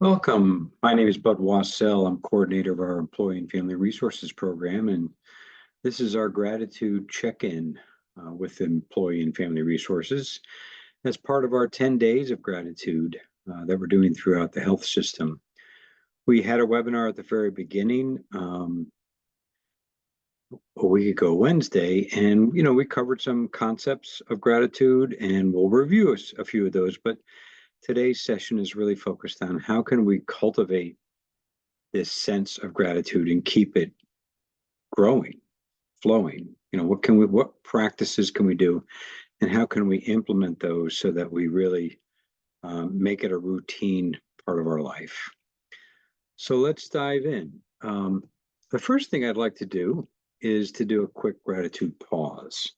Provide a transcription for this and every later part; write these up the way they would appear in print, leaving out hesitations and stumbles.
Welcome. My name is Bud Wassell. I'm coordinator of our Employee and Family Resources Program, and this is our gratitude check-in with Employee and Family Resources as part of our 10 days of gratitude that we're doing throughout the health system. We had a webinar at the very beginning a week ago Wednesday, and we covered some concepts of gratitude, and we'll review a few of those, but today's session is really focused on how can we cultivate this sense of gratitude and keep it growing, flowing. What practices can we do, and how can we implement those so that we really make it a routine part of our life? So let's dive in. The first thing I'd like to do is to do a quick gratitude pause.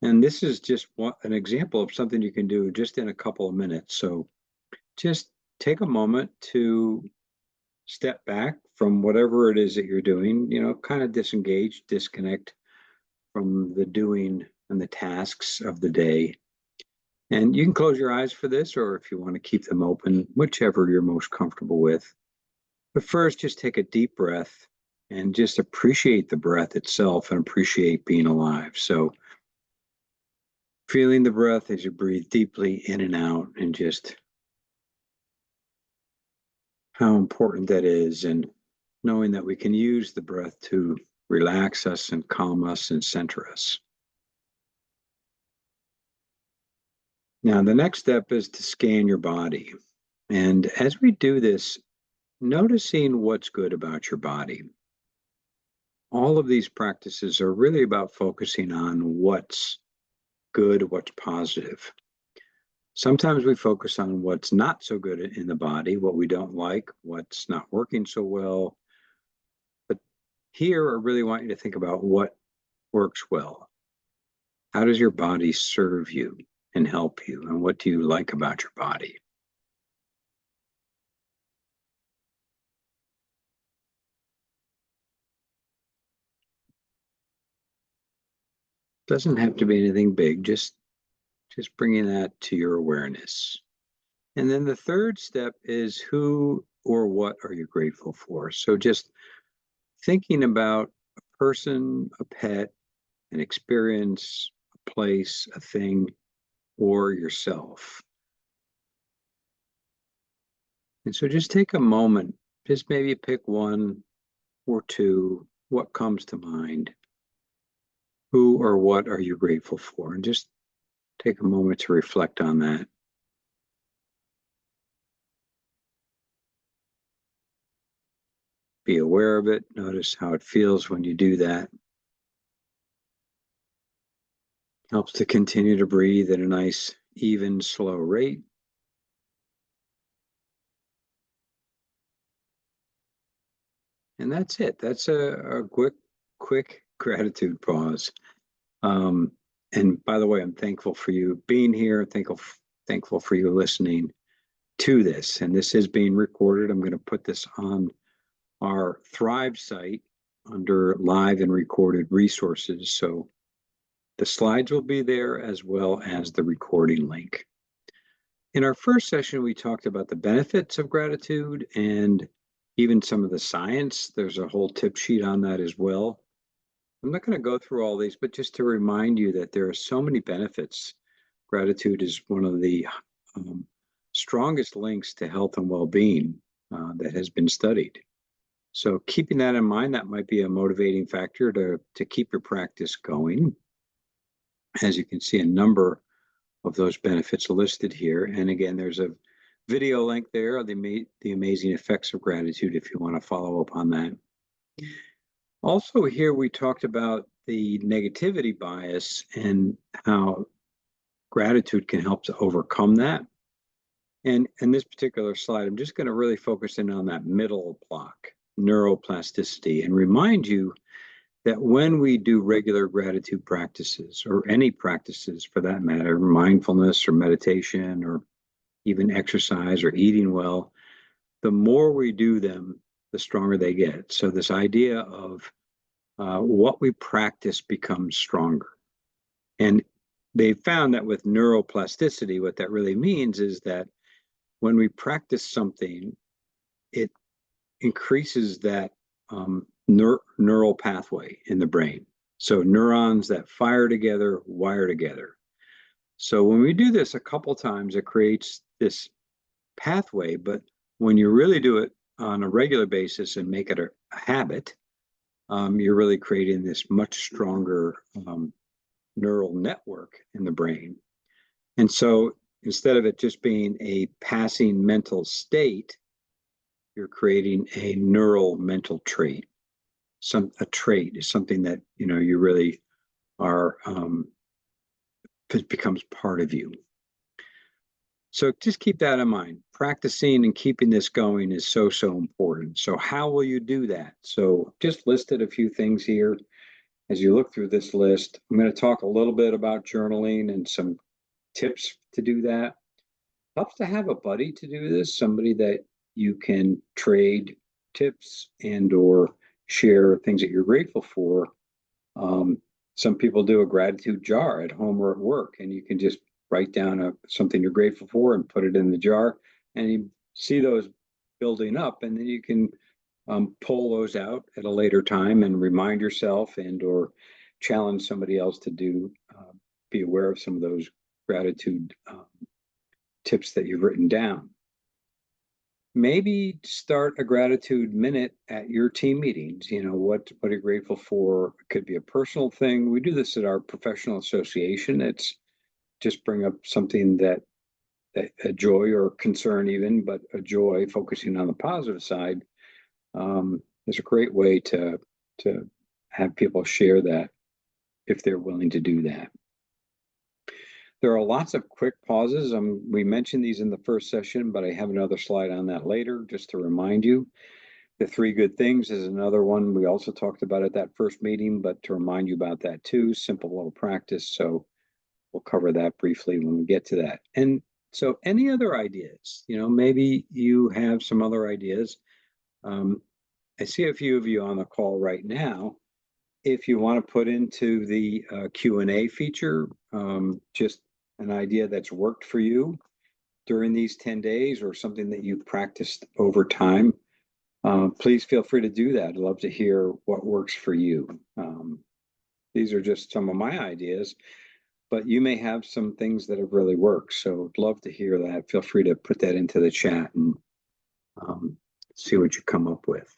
And this is just an example of something you can do just in a couple of minutes. So just take a moment to step back from whatever it is that you're doing, kind of disengage, disconnect from the doing and the tasks of the day. And you can close your eyes for this, or if you want to keep them open, whichever you're most comfortable with. But first, just take a deep breath and just appreciate the breath itself and appreciate being alive. So feeling the breath as you breathe deeply in and out, and just how important that is, and knowing that we can use the breath to relax us and calm us and center us. Now, the next step is to scan your body. And as we do this, noticing what's good about your body. All of these practices are really about focusing on what's good, what's positive. Sometimes we focus on what's not so good in the body, what we don't like, what's not working so well. But here, I really want you to think about what works well. How does your body serve you and help you? And what do you like about your body? Doesn't have to be anything big, just bringing that to your awareness. And then the third step is who or what are you grateful for? So just thinking about a person, a pet, an experience, a place, a thing, or yourself. And so just take a moment, just maybe pick one or two, what comes to mind. Who or what are you grateful for? And just take a moment to reflect on that. Be aware of it. Notice how it feels when you do that. Helps to continue to breathe at a nice, even, slow rate. And that's it. That's a quick gratitude pause. And by the way, I'm thankful for you being here. Thankful for you listening to this. And this is being recorded. I'm going to put this on our Thrive site under live and recorded resources. So the slides will be there as well as the recording link. In our first session, we talked about the benefits of gratitude and even some of the science. There's a whole tip sheet on that as well. I'm not going to go through all these, but just to remind you that there are so many benefits. Gratitude is one of the strongest links to health and well-being that has been studied. So keeping that in mind, that might be a motivating factor to keep your practice going. As you can see, a number of those benefits listed here. And again, there's a video link there of the amazing effects of gratitude if you want to follow up on that. Also here, we talked about the negativity bias and how gratitude can help to overcome that. And in this particular slide, I'm just going to really focus in on that middle block, neuroplasticity, and remind you that when we do regular gratitude practices, or any practices for that matter, mindfulness or meditation or even exercise or eating well, the more we do them, the stronger they get. So this idea of what we practice becomes stronger. And they found that with neuroplasticity, what that really means is that when we practice something, it increases that neural pathway in the brain. So neurons that fire together, wire together. So when we do this a couple times, it creates this pathway. But when you really do it on a regular basis and make it a habit, you're really creating this much stronger neural network in the brain. And so instead of it just being a passing mental state, you're creating a neural mental trait. A trait is something that you really are becomes part of you. So just keep that in mind. Practicing and keeping this going is so important. So how will you do that? So just listed a few things here. As you look through this list, I'm going to talk a little bit about journaling and some tips to do that. Helps to have a buddy to do this, somebody that you can trade tips and or share things that you're grateful for. Some people do a gratitude jar at home or at work, and you can just write down something you're grateful for and put it in the jar, and you see those building up, and then you can pull those out at a later time and remind yourself and or challenge somebody else to be aware of some of those gratitude tips that you've written down. Maybe start a gratitude minute at your team meetings. What are you grateful for? It could be a personal thing. We do this at our professional association. It's just bring up something that a joy or concern even, but a joy, focusing on the positive side, is a great way to have people share that if they're willing to do that. There are lots of quick pauses. We mentioned these in the first session, but I have another slide on that later just to remind you. The 3 good things is another one we also talked about at that first meeting, but to remind you about that too, simple little practice. So we'll cover that briefly when we get to that. And so any other ideas? Maybe you have some other ideas. I see a few of you on the call right now. If you want to put into the Q&A feature, just an idea that's worked for you during these 10 days or something that you've practiced over time, please feel free to do that. I'd love to hear what works for you. These are just some of my ideas, but you may have some things that have really worked. So I'd love to hear that. Feel free to put that into the chat and see what you come up with.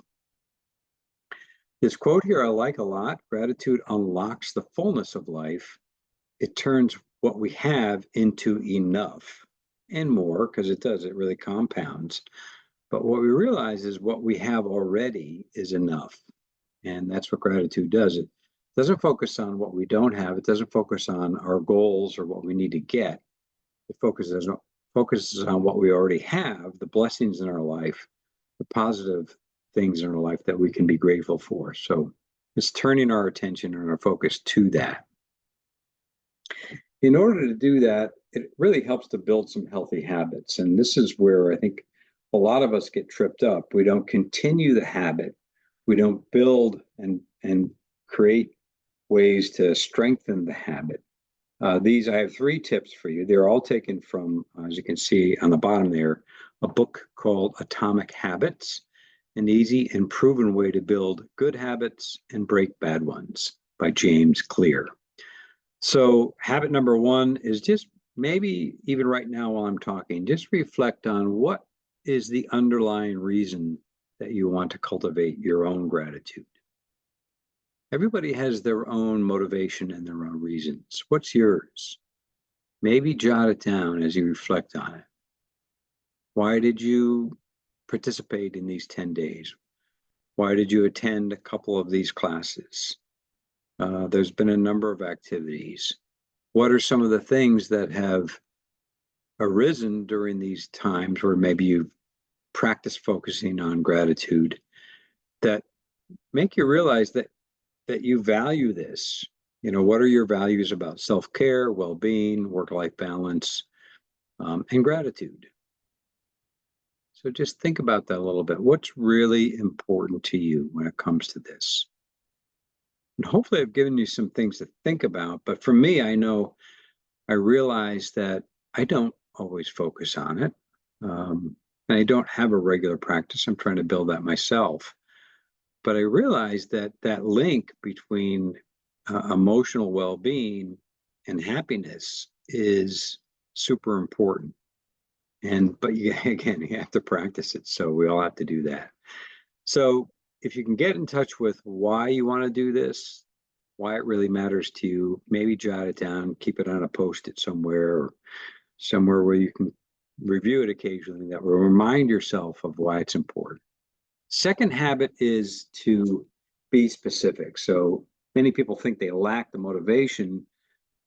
This quote here I like a lot. Gratitude unlocks the fullness of life. It turns what we have into enough and more, because it does, it really compounds. But what we realize is what we have already is enough. And that's what gratitude does. It doesn't focus on what we don't have. It doesn't focus on our goals or what we need to get. It focuses on what we already have, the blessings in our life, the positive things in our life that we can be grateful for. So it's turning our attention and our focus to that. In order to do that, it really helps to build some healthy habits. And this is where I think a lot of us get tripped up. We don't continue the habit. We don't build and create ways to strengthen the habit. I have 3 tips for you. They're all taken from, as you can see on the bottom there, a book called Atomic Habits, an easy and proven way to build good habits and break bad ones by James Clear. So habit number 1 is just maybe even right now while I'm talking, just reflect on what is the underlying reason that you want to cultivate your own gratitude. Everybody has their own motivation and their own reasons. What's yours? Maybe jot it down as you reflect on it. Why did you participate in these 10 days? Why did you attend a couple of these classes? There's been a number of activities. What are some of the things that have arisen during these times where maybe you've practiced focusing on gratitude that make you realize that you value this? What are your values about self-care, well-being, work-life balance, and gratitude? So just think about that a little bit. What's really important to you when it comes to this? And hopefully I've given you some things to think about. But for me, I realize that I don't always focus on it. And I don't have a regular practice. I'm trying to build that myself. But I realized that that link between emotional well-being and happiness is super important. But again, you have to practice it. So we all have to do that. So if you can get in touch with why you want to do this, why it really matters to you, maybe jot it down, keep it on a post-it somewhere, or somewhere where you can review it occasionally, that will remind yourself of why it's important. Second habit is to be specific. So many people think they lack the motivation.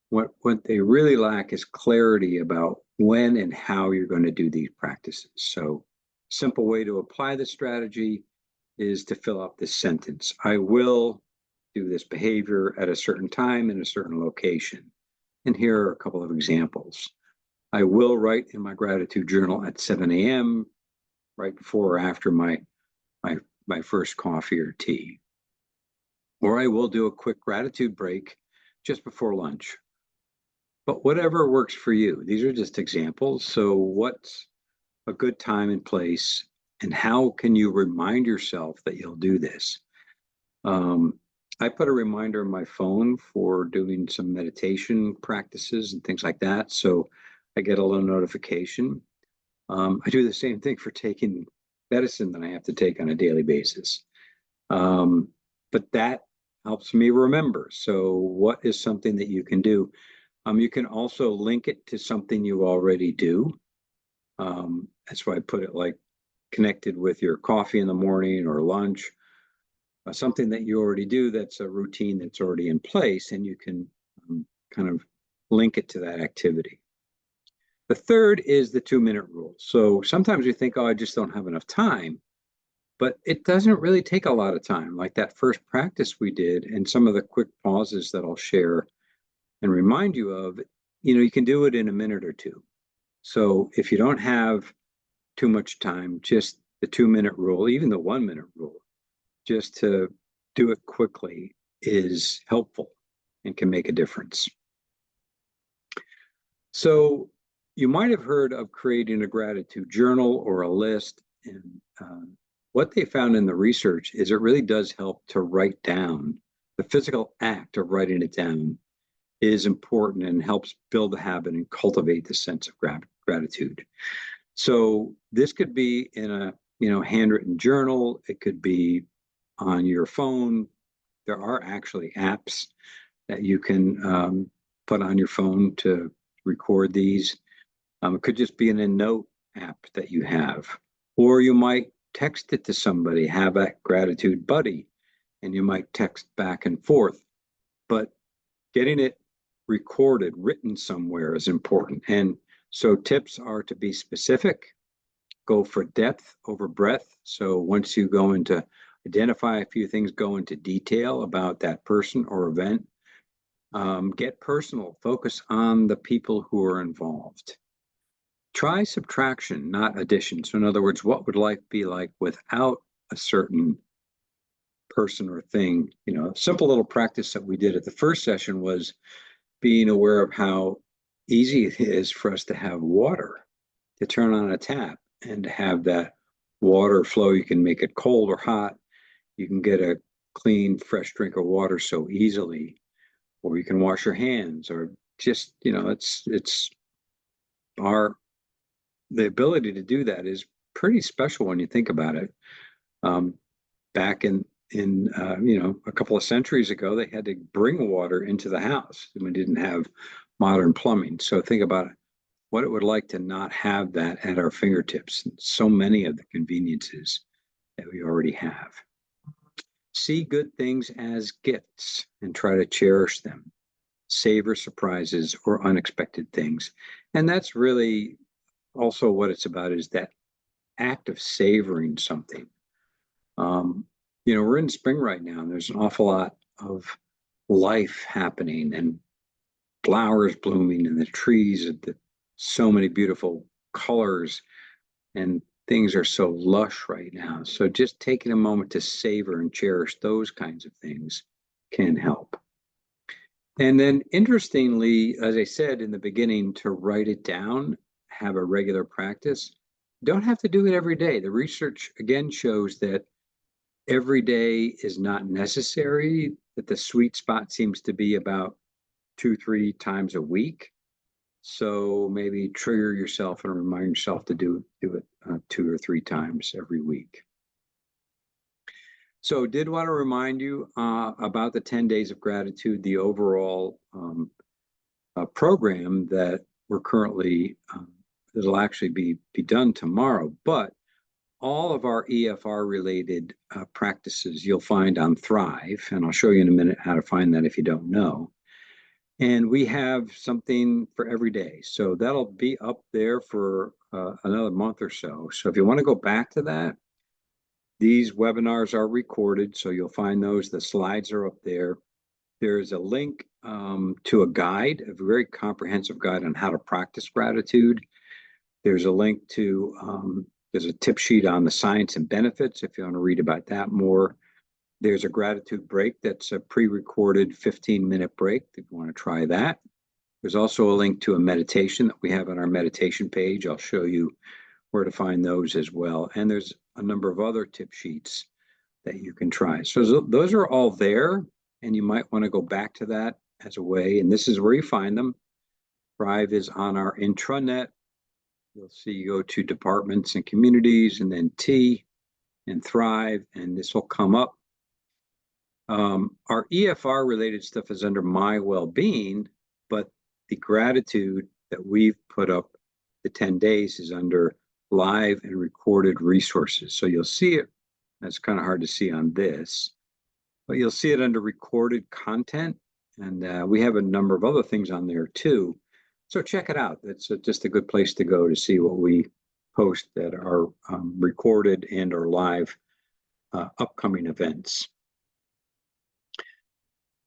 What they really lack is clarity about when and how you're going to do these practices. So simple way to apply the strategy is to fill out this sentence. I will do this behavior at a certain time in a certain location. And here are a couple of examples. I will write in my gratitude journal at 7 a.m. right before or after my first coffee or tea. Or I will do a quick gratitude break just before lunch. But whatever works for you. These are just examples. So what's a good time and place, and how can you remind yourself that you'll do this? I put a reminder on my phone for doing some meditation practices and things like that. So I get a little notification. I do the same thing for taking medicine that I have to take on a daily basis. But that helps me remember. So what is something that you can do? You can also link it to something you already do. That's why I put it like connected with your coffee in the morning or lunch, something that you already do that's a routine that's already in place, and you can kind of link it to that activity. The third is the 2-minute rule. So sometimes we think, oh, I just don't have enough time, but it doesn't really take a lot of time. Like that first practice we did, and some of the quick pauses that I'll share and remind you of, you can do it in a minute or two. So if you don't have too much time, just the 2-minute rule, even the 1-minute rule, just to do it quickly is helpful and can make a difference. So you might have heard of creating a gratitude journal or a list. And what they found in the research is it really does help to write down. The physical act of writing it down is important and helps build the habit and cultivate the sense of gratitude. So this could be in a handwritten journal. It could be on your phone. There are actually apps that you can put on your phone to record these. It could just be in a note app that you have, or you might text it to somebody, have a gratitude buddy, and you might text back and forth. But getting it recorded, written somewhere is important. And so tips are to be specific, go for depth over breadth. So once you go into identify a few things, go into detail about that person or event. Get personal, focus on the people who are involved. Try subtraction, not addition. So in other words, what would life be like without a certain person or thing? A simple little practice that we did at the first session was being aware of how easy it is for us to have water, to turn on a tap and to have that water flow. You can make it cold or hot. You can get a clean, fresh drink of water so easily, or you can wash your hands, or just, it's the ability to do that is pretty special when you think about it. Back in a couple of centuries ago, they had to bring water into the house. We didn't have modern plumbing. So think about what it would like to not have that at our fingertips. So many of the conveniences that we already have. See good things as gifts and try to cherish them. Savor surprises or unexpected things. And that's really also what it's about, is that act of savoring something. We're in spring right now, and there's an awful lot of life happening and flowers blooming and the trees, so many beautiful colors, and things are so lush right now. So just taking a moment to savor and cherish those kinds of things can help. And then interestingly, as I said in the beginning, to write it down, have a regular practice, don't have to do it every day. The research again shows that every day is not necessary, that the sweet spot seems to be about 2, 3 times a week. So maybe trigger yourself and remind yourself to do it 2 or 3 times every week. So did want to remind you about the 10 days of gratitude, the overall program that we're currently, it'll actually be done tomorrow, but all of our EFR related practices you'll find on Thrive, and I'll show you in a minute how to find that if you don't know. And we have something for every day. So that'll be up there for another month or so. So if you want to go back to that, these webinars are recorded, so you'll find those. The slides are up there. There's a link to a guide, a very comprehensive guide on how to practice gratitude. There's a link to, there's a tip sheet on the science and benefits if you want to read about that more. There's a gratitude break that's a pre-recorded 15-minute break if you want to try that. There's also a link to a meditation that we have on our meditation page. I'll show you where to find those as well. And there's a number of other tip sheets that you can try. So those are all there, and you might want to go back to that as a way. And this is where you find them. Thrive is on our intranet. You'll see you go to departments and communities, and then T and Thrive, and this will come up. Our EFR related stuff is under my well-being, but the gratitude that we've put up, the 10 days, is under live and recorded resources. So you'll see it. That's kind of hard to see on this, but you'll see it under recorded content. And we have a number of other things on there too. So check it out. It's just a good place to go to see what we post that are recorded and or live upcoming events.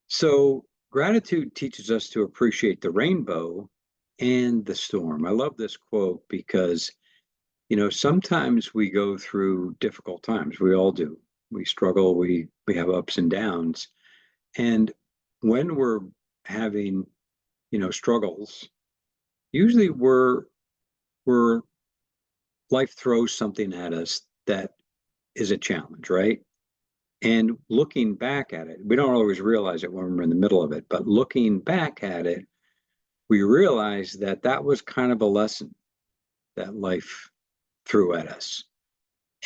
So gratitude teaches us to appreciate the rainbow and the storm. I love this quote because, you know, sometimes we go through difficult times. We all do. We struggle. We have ups and downs. And when we're having, you know, struggles, usually life throws something at us that is a challenge, right? And looking back at it, we don't always realize it when we're in the middle of it, but looking back at it, we realize that that was kind of a lesson that life threw at us.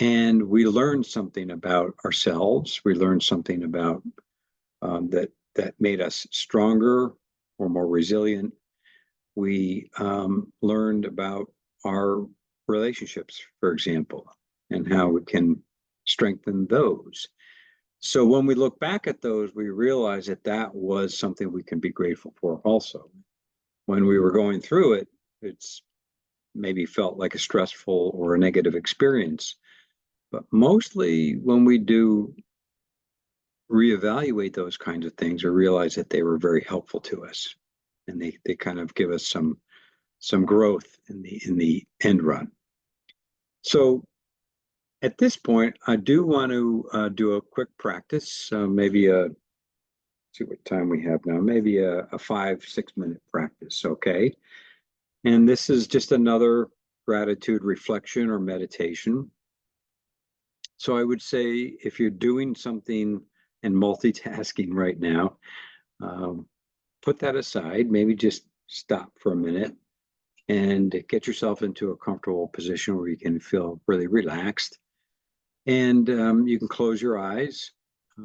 And we learned something about ourselves. We learned something about that made us stronger or more resilient. We learned about our relationships, for example, and how we can strengthen those. So when we look back at those, we realize that that was something we can be grateful for also. When we were going through it, it's maybe felt like a stressful or a negative experience. But mostly when we do reevaluate those kinds of things or realize that they were very helpful to us, and they kind of give us some growth in the end run. So at this point, I do want to do a quick practice, maybe see what time we have now, maybe a 5-6 minute practice, okay? And this is just another gratitude reflection or meditation. So I would say if you're doing something and multitasking right now, put that aside, maybe just stop for a minute and get yourself into a comfortable position where you can feel really relaxed. And you can close your eyes.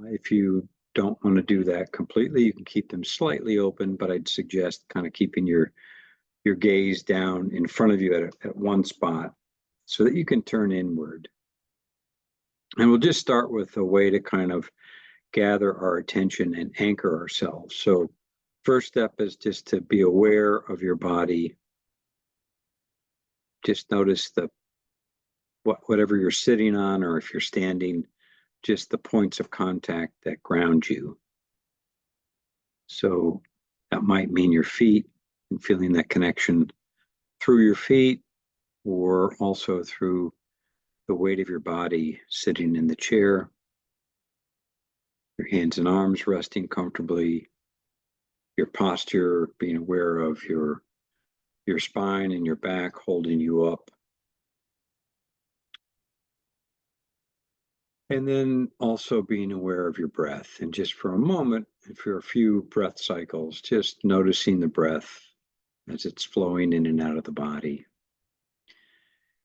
If you don't want to do that completely, you can keep them slightly open, but I'd suggest kind of keeping your gaze down in front of you at one spot so that you can turn inward. And we'll just start with a way to kind of gather our attention and anchor ourselves. So first step is just to be aware of your body. Just notice whatever you're sitting on, or if you're standing, just the points of contact that ground you. So that might mean your feet and feeling that connection through your feet, or also through the weight of your body sitting in the chair, your hands and arms resting comfortably, your posture, being aware of your spine and your back holding you up. And then also being aware of your breath. And just for a moment, for a few breath cycles, just noticing the breath as it's flowing in and out of the body.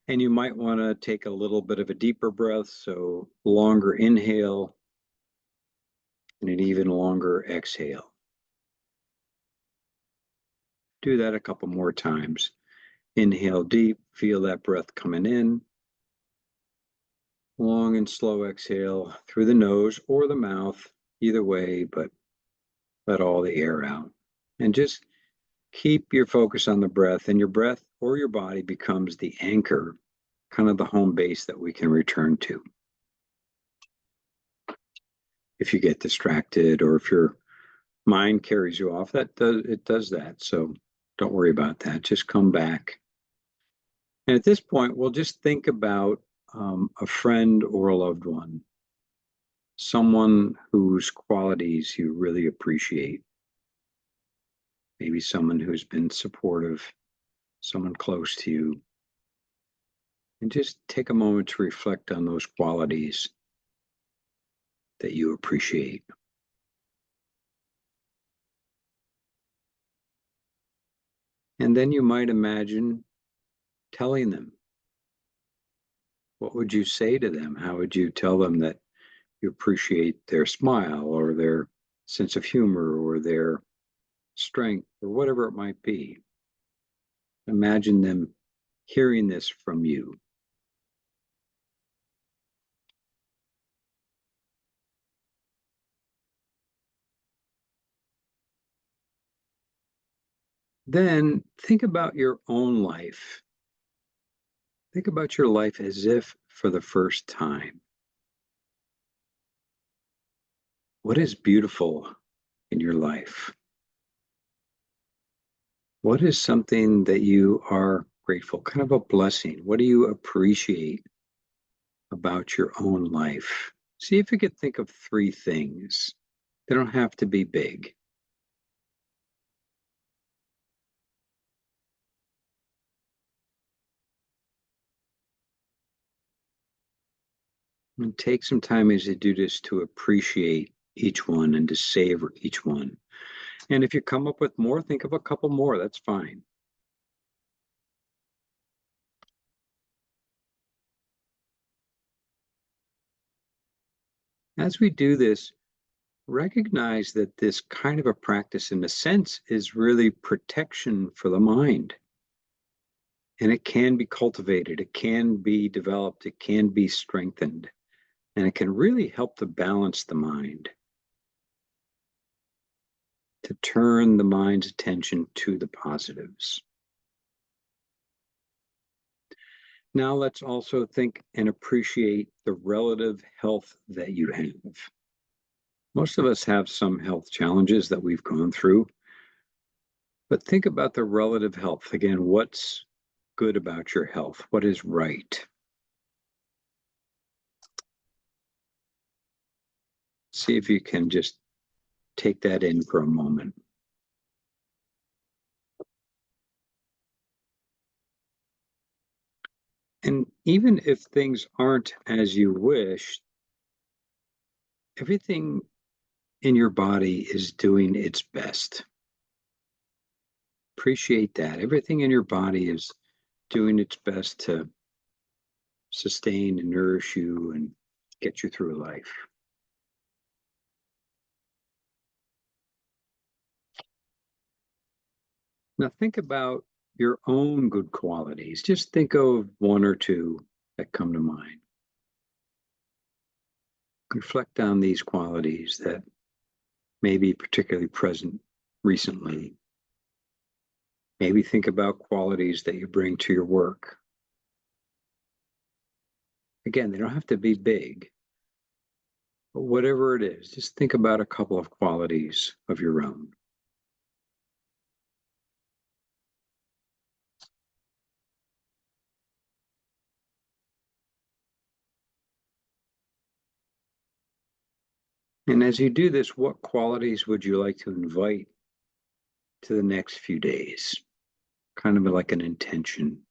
And you might want to take a little bit of a deeper breath, so longer inhale and an even longer exhale. Do that a couple more times. Inhale deep, feel that breath coming in. Long and slow exhale through the nose or the mouth, either way, but let all the air out. And just keep your focus on the breath, and your breath or your body becomes the anchor, kind of the home base that we can return to. If you get distracted or if your mind carries you off, it does that. So don't worry about that. Just come back. And at this point, we'll just think about a friend or a loved one, someone whose qualities you really appreciate. Maybe someone who's been supportive, someone close to you. And just take a moment to reflect on those qualities that you appreciate. And then you might imagine telling them. What would you say to them? How would you tell them that you appreciate their smile or their sense of humor or their strength or whatever it might be? Imagine them hearing this from you. Then think about your own life. Think about your life as if for the first time. What is beautiful in your life? What is something that you are grateful, kind of a blessing? What do you appreciate about your own life? See if you could think of 3 things. They don't have to be big. And take some time as you do this to appreciate each one and to savor each one. And if you come up with more, think of a couple more. That's fine. As we do this, recognize that this kind of a practice, in a sense, is really protection for the mind. And it can be cultivated, it can be developed, it can be strengthened, and it can really help to balance the mind, to turn the mind's attention to the positives. Now let's also think and appreciate the relative health that you have. Most of us have some health challenges that we've gone through, but think about the relative health. Again, what's good about your health? What is right? See if you can just take that in for a moment. And even if things aren't as you wish, everything in your body is doing its best. Appreciate that. Everything in your body is doing its best to sustain and nourish you and get you through life. Now think about your own good qualities. Just think of 1 or 2 that come to mind. Reflect on these qualities that may be particularly present recently. Maybe think about qualities that you bring to your work. Again, they don't have to be big, but whatever it is, just think about a couple of qualities of your own. And as you do this, what qualities would you like to invite to the next few days? Kind of like an intention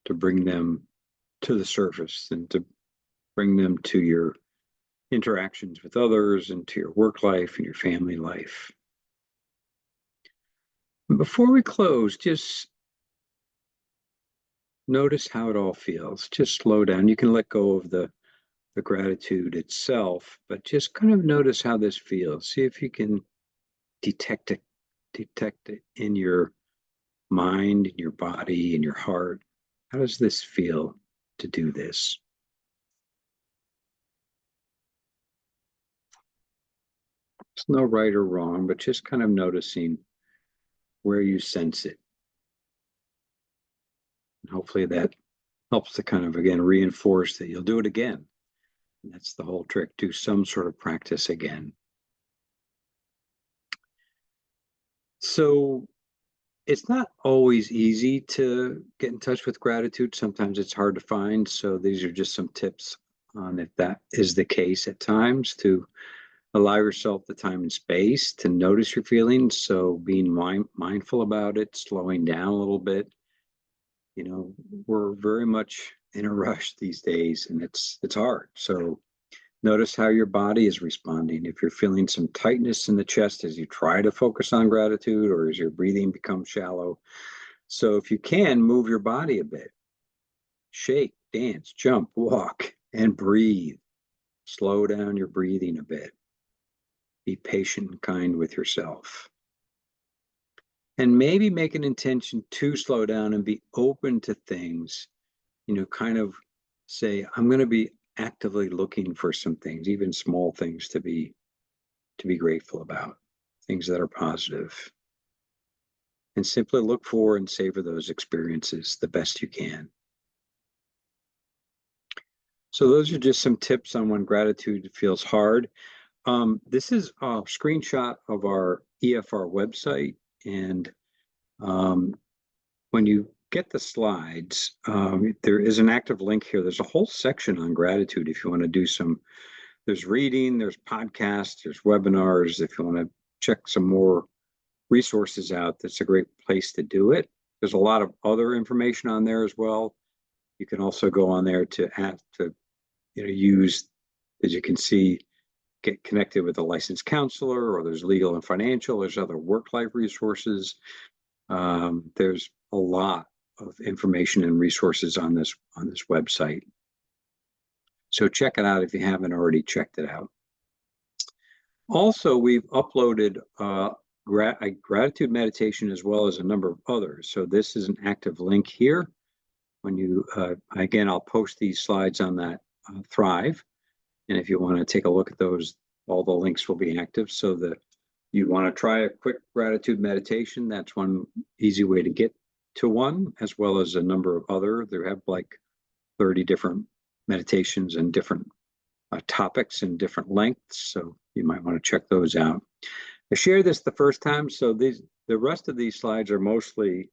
to bring them to the surface and to bring them to your interactions with others and to your work life and your family life. And before we close, just notice how it all feels. Just slow down. You can let go of the gratitude itself, but just kind of notice how this feels. See if you can detect it in your mind, in your body, in your heart. How does this feel to do this? There's no right or wrong, but just kind of noticing where you sense it. And hopefully that helps to kind of, again, reinforce that you'll do it again. And that's the whole trick. Do some sort of practice again. So it's not always easy to get in touch with gratitude. Sometimes it's hard to find. So these are just some tips on if that is the case at times, to allow yourself the time and space to notice your feelings. So being mindful about it, slowing down a little bit. You know, we're very much in a rush these days, and it's hard. So notice how your body is responding. If you're feeling some tightness in the chest as you try to focus on gratitude, or as your breathing becomes shallow. So if you can, move your body a bit. Shake, dance, jump, walk, and breathe. Slow down your breathing a bit. Be patient and kind with yourself. And maybe make an intention to slow down and be open to things. You know, kind of say, I'm going to be actively looking for some things, even small things, to be grateful about, things that are positive. And simply look for and savor those experiences the best you can. So those are just some tips on when gratitude feels hard. This is a screenshot of our EFR website. And when you get the slides, there is an active link here. There's a whole section on gratitude if you want to do some. There's reading, there's podcasts, there's webinars. If you want to check some more resources out, that's a great place to do it. There's a lot of other information on there as well. You can also go on there to use, as you can see, get connected with a licensed counselor, or there's legal and financial, there's other work-life resources. There's a lot of information and resources on this website. So check it out if you haven't already checked it out. Also, we've uploaded a gratitude meditation as well as a number of others. So this is an active link here. When you, again, I'll post these slides on that Thrive. And if you want to take a look at those, all the links will be active. So that you want to try a quick gratitude meditation, that's one easy way to get to one, as well as a number of other. There have like 30 different meditations and different topics and different lengths. So you might want to check those out. I shared this the first time, so the rest of these slides are mostly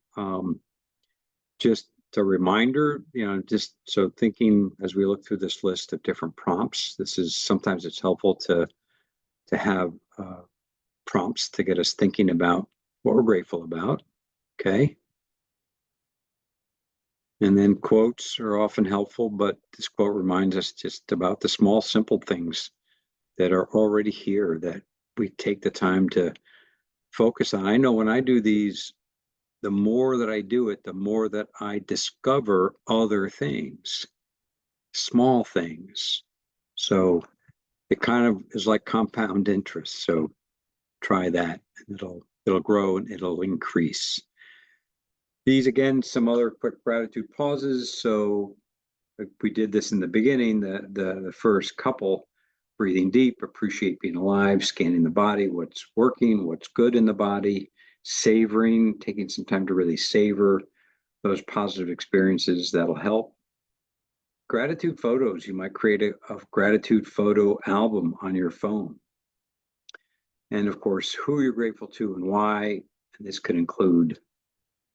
just a reminder, just so thinking as we look through this list of different prompts. Sometimes it's helpful to have prompts to get us thinking about what we're grateful about. Okay. And then quotes are often helpful, but this quote reminds us just about the small, simple things that are already here that we take the time to focus on. I know when I do these, the more that I do it, the more that I discover other things, small things. So it kind of is like compound interest. So try that, and it'll grow and it'll increase. These, again, some other quick gratitude pauses. So we did this in the beginning, the first couple: breathing deep, appreciate being alive, scanning the body, what's working, what's good in the body, savoring, taking some time to really savor those positive experiences. That'll help. Gratitude photos. You might create a gratitude photo album on your phone. And of course, who you're grateful to and why. And this could include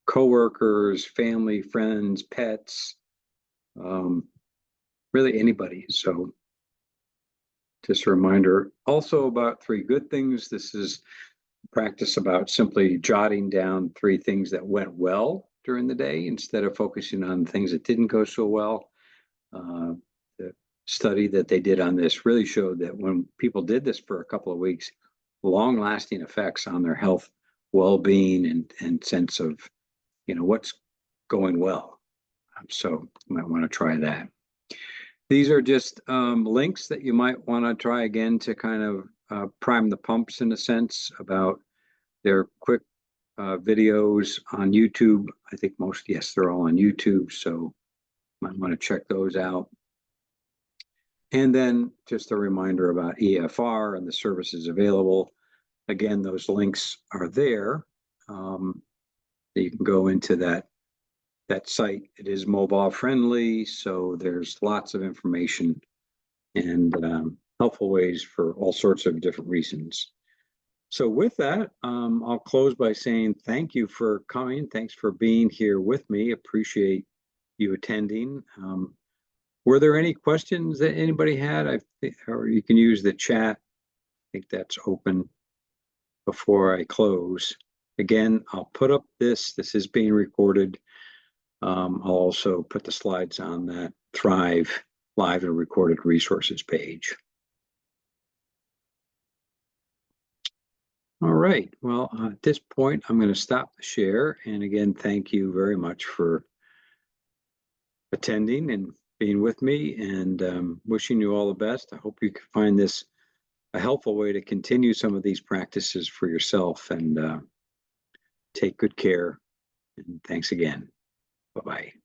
coworkers, family, friends, pets, really anybody. So just a reminder also about 3 good things. This is practice about simply jotting down 3 things that went well during the day instead of focusing on things that didn't go so well. study that they did on this really showed that when people did this for a couple of weeks, long-lasting effects on their health, well-being, and sense of, what's going well. So you might want to try that. These are just links that you might want to try again to kind of prime the pumps in a sense about their quick videos on YouTube. I think yes, they're all on YouTube, so might want to check those out. And then just a reminder about EFR and the services available. Again, those links are there. You can go into that site. It is mobile friendly, so there's lots of information and helpful ways for all sorts of different reasons. So with that, I'll close by saying thank you for coming. Thanks for being here with me. Appreciate you attending. Were there any questions that anybody had? I think, or you can use the chat. I think that's open before I close. Again, I'll put up this is being recorded. I'll also put the slides on that Thrive live and recorded resources page. All right, well, at this point, I'm going to stop the share. And again, thank you very much for attending and being with me, and wishing you all the best. I hope you can find this a helpful way to continue some of these practices for yourself, and take good care. And thanks again. Bye-bye.